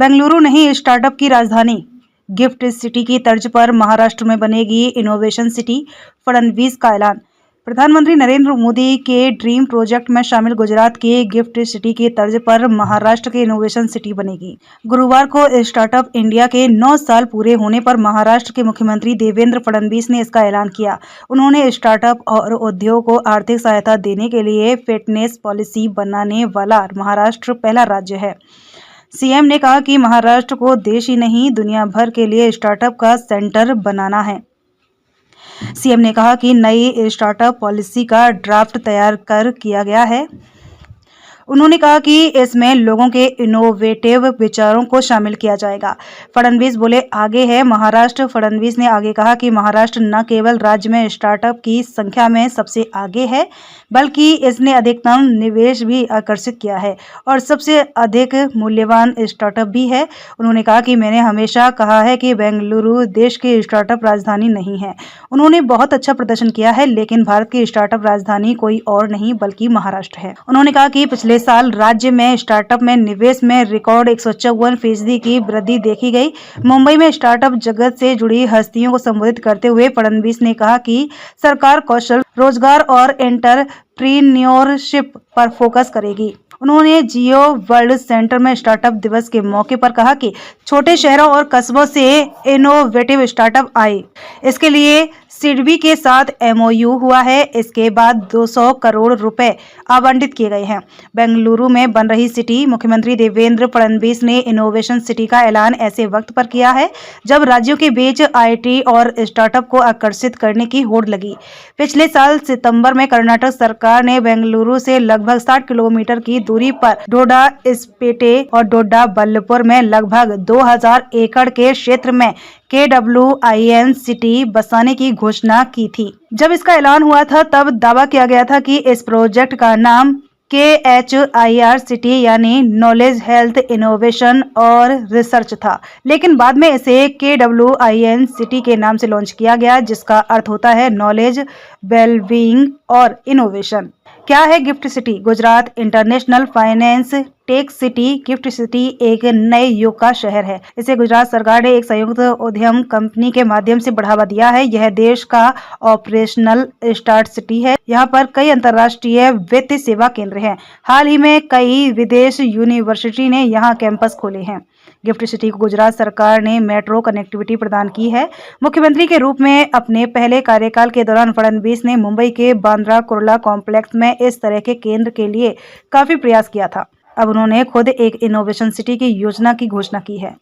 बेंगलुरु नहीं स्टार्टअप की राजधानी, गिफ्ट सिटी की तर्ज पर महाराष्ट्र में बनेगी इनोवेशन सिटी, फडणवीस का ऐलान। प्रधानमंत्री नरेंद्र मोदी के ड्रीम प्रोजेक्ट में शामिल गुजरात की गिफ्ट सिटी की तर्ज पर महाराष्ट्र की इनोवेशन सिटी बनेगी। गुरुवार को स्टार्टअप इंडिया के 9 साल पूरे होने पर महाराष्ट्र के मुख्यमंत्री देवेंद्र फडणवीस ने इसका ऐलान किया। उन्होंने स्टार्टअप और उद्योग को आर्थिक सहायता देने के लिए फिटनेस पॉलिसी बनाने वाला महाराष्ट्र पहला राज्य है। सीएम ने कहा कि महाराष्ट्र को देश ही नहीं दुनिया भर के लिए स्टार्टअप का सेंटर बनाना है। सीएम ने कहा कि नई स्टार्टअप पॉलिसी का ड्राफ्ट तैयार कर किया गया है। उन्होंने कहा कि इसमें लोगों के इनोवेटिव विचारों को शामिल किया जाएगा। फडणवीस बोले, आगे है महाराष्ट्र। फडणवीस ने आगे कहा कि महाराष्ट्र न केवल राज्य में स्टार्टअप की संख्या में सबसे आगे है, बल्कि इसने अधिकतम निवेश भी आकर्षित किया है और सबसे अधिक मूल्यवान स्टार्टअप भी है। उन्होंने कहा कि मैंने हमेशा कहा है कि बेंगलुरु देश की स्टार्टअप राजधानी नहीं है। उन्होंने बहुत अच्छा प्रदर्शन किया है, लेकिन भारत की स्टार्टअप राजधानी कोई और नहीं बल्कि महाराष्ट्र है। उन्होंने कहा कि पिछले साल राज्य में स्टार्टअप में निवेश में रिकॉर्ड 154% की वृद्धि देखी गई। मुंबई में स्टार्टअप जगत से जुड़ी हस्तियों को संबोधित करते हुए फडणवीस ने कहा कि सरकार कौशल रोजगार और एंटरप्रीन्योरशिप पर फोकस करेगी। उन्होंने जियो वर्ल्ड सेंटर में स्टार्टअप दिवस के मौके पर कहा कि छोटे शहरों और कस्बों से इनोवेटिव स्टार्टअप आए, इसके लिए सिडबी के साथ एमओयू हुआ है। इसके बाद 200 करोड़ रुपए आवंटित किए गए हैं। बेंगलुरु में बन रही सिटी, मुख्यमंत्री देवेंद्र फडणवीस ने इनोवेशन सिटी का ऐलान ऐसे वक्त पर किया है जब राज्यों के बीच आईटी और स्टार्टअप को आकर्षित करने की होड़ लगी। पिछले साल सितंबर में कर्नाटक सरकार ने बेंगलुरु से लगभग 60 किलोमीटर की दूरी पर डोडा इस्पेटे और डोडा बल्लपुर में लगभग 2000 एकड़ के क्षेत्र में KWIN सिटी बसाने की घोषणा की थी। जब इसका ऐलान हुआ था तब दावा किया गया था कि इस प्रोजेक्ट का नाम KHIR सिटी यानी नॉलेज, हेल्थ, इनोवेशन और रिसर्च था, लेकिन बाद में इसे KWIN सिटी के नाम से लॉन्च किया गया, जिसका अर्थ होता है नॉलेज, वेलबीइंग और इनोवेशन। क्या है gift city? Gujarat international finance tech city gift city एक नए युग का शहर है। इसे गुजरात सरकार ने एक संयुक्त उद्यम कंपनी के माध्यम से बढ़ावा दिया है। यह देश का ऑपरेशनल स्टार्ट सिटी है। यहाँ पर कई अंतर्राष्ट्रीय वित्तीय सेवा केंद्र हैं। हाल ही में कई विदेश यूनिवर्सिटी ने यहाँ कैंपस खोले हैं। गिफ्ट सिटी को गुजरात सरकार ने मेट्रो कनेक्टिविटी प्रदान की है। मुख्यमंत्री के रूप में अपने पहले कार्यकाल के दौरान फडणवीस ने मुंबई के बांद्रा कुर्ला कॉम्प्लेक्स में इस तरह के केंद्र के लिए काफी प्रयास किया था। अब उन्होंने खुद एक इनोवेशन सिटी की योजना की घोषणा की है।